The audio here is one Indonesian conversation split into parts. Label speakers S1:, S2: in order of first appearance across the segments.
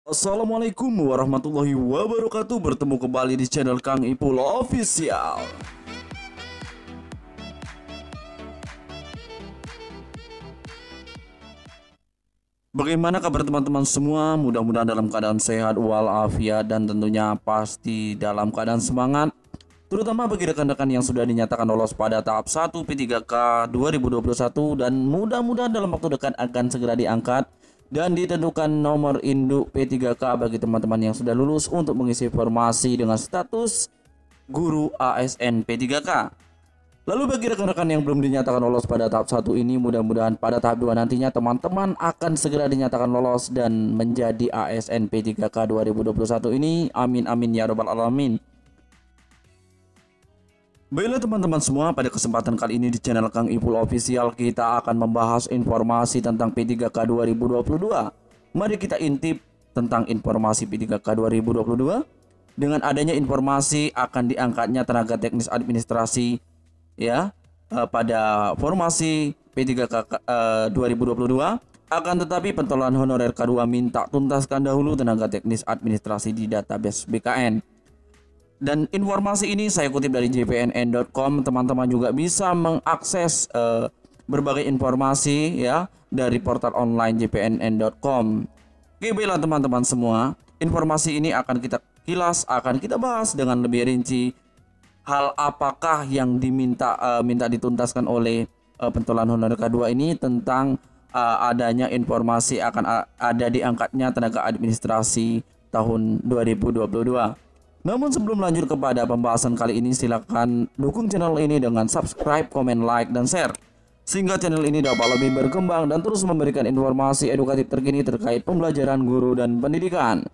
S1: Assalamualaikum warahmatullahi wabarakatuh. Bertemu kembali di channel Kang Ipul Official. Bagaimana kabar teman-teman semua? Mudah-mudahan dalam keadaan sehat walafiat dan tentunya pasti dalam keadaan semangat. Terutama bagi rekan-rekan yang sudah dinyatakan lolos pada tahap 1 P3K 2021 dan mudah-mudahan dalam waktu dekat akan segera diangkat dan ditentukan nomor induk P3K bagi teman-teman yang sudah lulus untuk mengisi formasi dengan status guru ASN P3K. Lalu bagi rekan-rekan yang belum dinyatakan lolos pada tahap 1 ini, mudah-mudahan pada tahap 2 nantinya teman-teman akan segera dinyatakan lolos dan menjadi ASN P3K 2021 ini. Amin amin ya robbal alamin. Baiklah teman-teman semua, pada kesempatan kali ini di channel Kang Ipul Official kita akan membahas informasi tentang P3K 2022. Mari kita intip tentang informasi P3K 2022. Dengan adanya informasi akan diangkatnya tenaga teknis administrasi pada formasi P3K 2022, akan tetapi pentolan honorer K2 minta tuntaskan dahulu tenaga teknis administrasi di database BKN. Dan informasi ini saya kutip dari jpnn.com. Teman-teman juga bisa mengakses berbagai informasi dari portal online jpnn.com. Oke, baiklah teman-teman semua, informasi ini akan kita kilas, akan kita bahas dengan lebih rinci. Hal apakah yang minta dituntaskan oleh pentolan honorer K2 ini tentang adanya informasi akan ada diangkatnya tenaga administrasi tahun 2022. Namun sebelum lanjut kepada pembahasan kali ini, silakan dukung channel ini dengan subscribe, komen, like, dan share sehingga channel ini dapat lebih berkembang dan terus memberikan informasi edukatif terkini terkait pembelajaran guru dan pendidikan.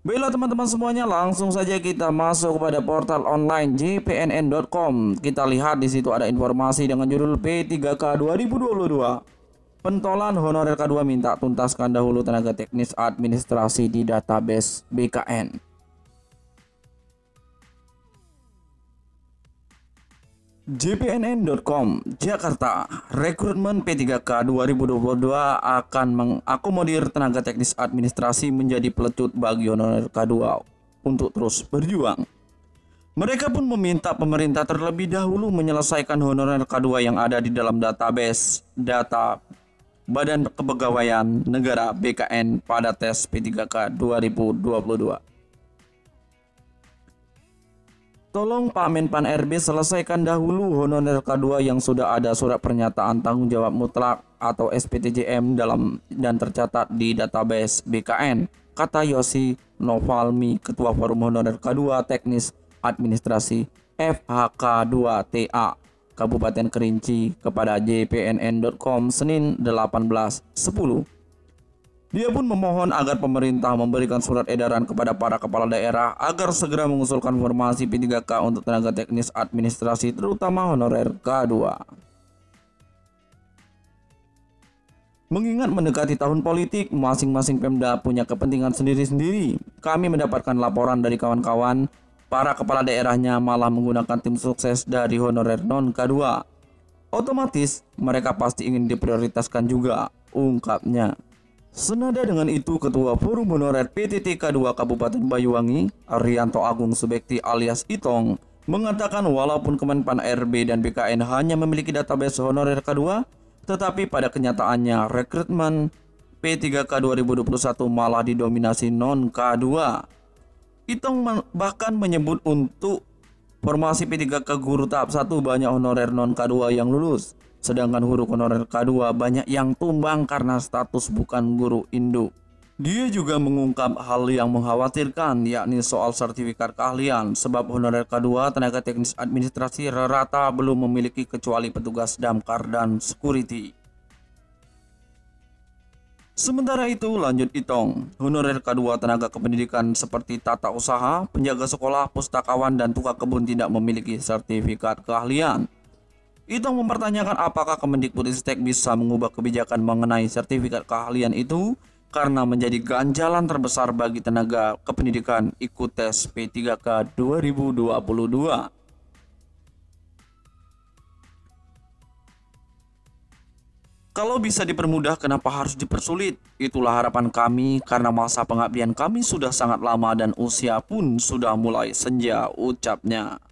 S1: Baiklah teman-teman semuanya, langsung saja kita masuk kepada portal online jpnn.com. Kita lihat di situ ada informasi dengan judul P3K 2022. Pentolan honorer K2 minta tuntaskan dahulu tenaga teknis administrasi di database BKN. jpnn.com, Jakarta. Rekrutmen P3K 2022 akan mengakomodir tenaga teknis administrasi menjadi pelecut bagi honorer K2 untuk terus berjuang. Mereka pun meminta pemerintah terlebih dahulu menyelesaikan honorer K2 yang ada di dalam database data Badan Kepegawaian Negara BKN pada tes P3K 2022. Tolong Pak Menpan RB selesaikan dahulu honorer K2 yang sudah ada surat pernyataan tanggung jawab mutlak atau SPTJM dan tercatat di database BKN, kata Yosi Novalmi, Ketua Forum Honorer K2 Teknis Administrasi FHK2TA Kabupaten Kerinci kepada jpnn.com Senin 18/10. Dia pun memohon agar pemerintah memberikan surat edaran kepada para kepala daerah agar segera mengusulkan formasi P3K untuk tenaga teknis administrasi terutama honorer K2. Mengingat mendekati tahun politik, masing-masing Pemda punya kepentingan sendiri-sendiri. Kami mendapatkan laporan dari kawan-kawan, para kepala daerahnya malah menggunakan tim sukses dari honorer non K2. Otomatis mereka pasti ingin diprioritaskan juga, ungkapnya. Senada dengan itu, Ketua Forum Honorer PTT K2 Kabupaten Banyuwangi, Arianto Agung Subekti alias Itong, mengatakan walaupun Kemenpan RB dan BKN hanya memiliki database honorer K2, tetapi pada kenyataannya rekrutmen P3K 2021 malah didominasi non K2. Itong bahkan menyebut untuk formasi P3K guru tahap 1 banyak honorer non K2 yang lulus. Sedangkan guru honorer K2 banyak yang tumbang karena status bukan guru induk. Dia juga mengungkap hal yang mengkhawatirkan, yakni soal sertifikat keahlian, sebab honorer K2 tenaga teknis administrasi rata belum memiliki kecuali petugas damkar dan security. Sementara itu, lanjut Itong, honorer K2 tenaga kependidikan seperti tata usaha, penjaga sekolah, pustakawan, dan tukang kebun tidak memiliki sertifikat keahlian. Itong mempertanyakan apakah Kemendikbudristek bisa mengubah kebijakan mengenai sertifikat keahlian itu karena menjadi ganjalan terbesar bagi tenaga kependidikan ikut tes P3K 2022. Kalau bisa dipermudah, kenapa harus dipersulit? Itulah harapan kami karena masa pengabdian kami sudah sangat lama dan usia pun sudah mulai senja, ucapnya.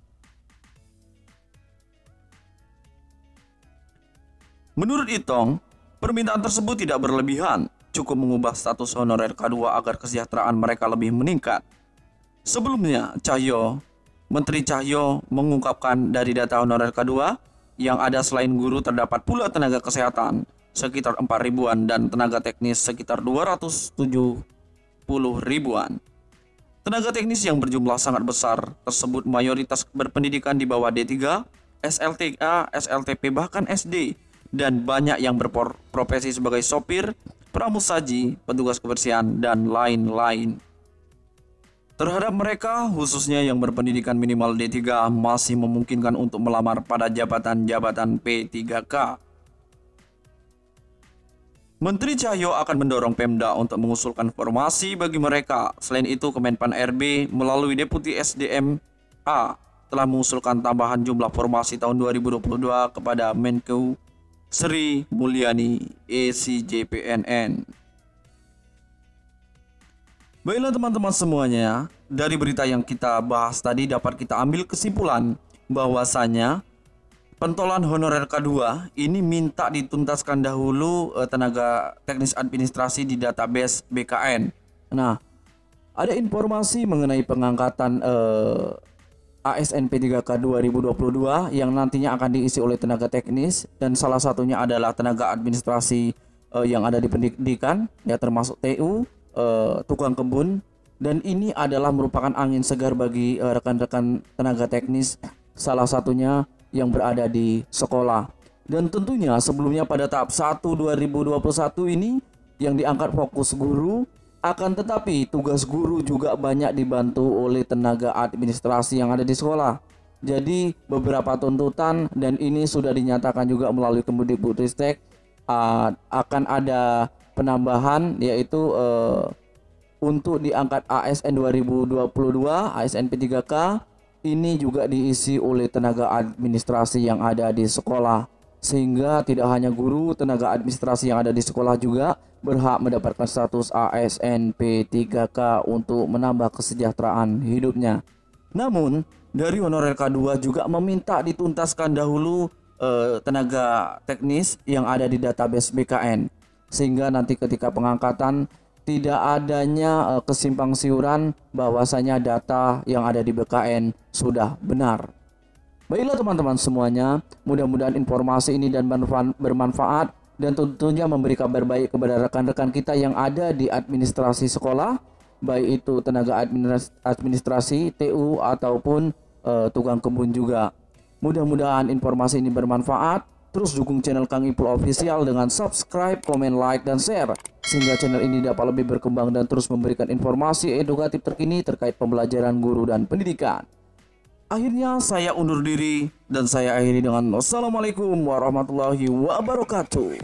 S1: Menurut Itong, permintaan tersebut tidak berlebihan, cukup mengubah status honorer K2 agar kesejahteraan mereka lebih meningkat. Sebelumnya, Menteri Cahyo mengungkapkan dari data honorer K2 yang ada selain guru terdapat pula tenaga kesehatan sekitar 4 ribuan dan tenaga teknis sekitar 270 ribuan. Tenaga teknis yang berjumlah sangat besar tersebut mayoritas berpendidikan di bawah D3, SLTA, SLTP bahkan SD, dan banyak yang berprofesi sebagai sopir, pramusaji, petugas kebersihan, dan lain-lain. Terhadap mereka, khususnya yang berpendidikan minimal D3, masih memungkinkan untuk melamar pada jabatan-jabatan P3K. Menteri Cahyo akan mendorong Pemda untuk mengusulkan formasi bagi mereka. Selain itu, Kemenpan RB melalui Deputi SDM A telah mengusulkan tambahan jumlah formasi tahun 2022 kepada Menko Sri Mulyani ECJPNN. Baiklah teman-teman semuanya, dari berita yang kita bahas tadi dapat kita ambil kesimpulan bahwasanya pentolan honorer K2 ini minta dituntaskan dahulu tenaga teknis administrasi di database BKN. Nah, ada informasi mengenai pengangkatan ASN P3K 2022 yang nantinya akan diisi oleh tenaga teknis, dan salah satunya adalah tenaga administrasi yang ada di pendidikan, ya termasuk TU, tukang kebun, dan ini adalah merupakan angin segar bagi rekan-rekan tenaga teknis, salah satunya yang berada di sekolah. Dan tentunya sebelumnya pada tahap 1 2021 ini yang diangkat fokus guru, akan tetapi tugas guru juga banyak dibantu oleh tenaga administrasi yang ada di sekolah. Jadi beberapa tuntutan, dan ini sudah dinyatakan juga melalui Kemendikbudristek, akan ada penambahan, yaitu untuk diangkat ASN 2022, ASN P3K ini juga diisi oleh tenaga administrasi yang ada di sekolah, sehingga tidak hanya guru, tenaga administrasi yang ada di sekolah juga berhak mendapatkan status ASN P3K untuk menambah kesejahteraan hidupnya. Namun dari honorer K2 juga meminta dituntaskan dahulu tenaga teknis yang ada di database BKN, sehingga nanti ketika pengangkatan tidak adanya kesimpang siuran bahwasanya data yang ada di BKN sudah benar. Baiklah teman-teman semuanya, mudah-mudahan informasi ini dan bermanfaat dan tentunya memberi kabar baik kepada rekan-rekan kita yang ada di administrasi sekolah, baik itu tenaga administrasi, TU ataupun tukang kebun juga. Mudah-mudahan informasi ini bermanfaat. Terus dukung channel Kang Ipul Official dengan subscribe, komen, like, dan share, sehingga channel ini dapat lebih berkembang dan terus memberikan informasi edukatif terkini terkait pembelajaran guru dan pendidikan. Akhirnya saya undur diri dan saya akhiri dengan wassalamualaikum warahmatullahi wabarakatuh.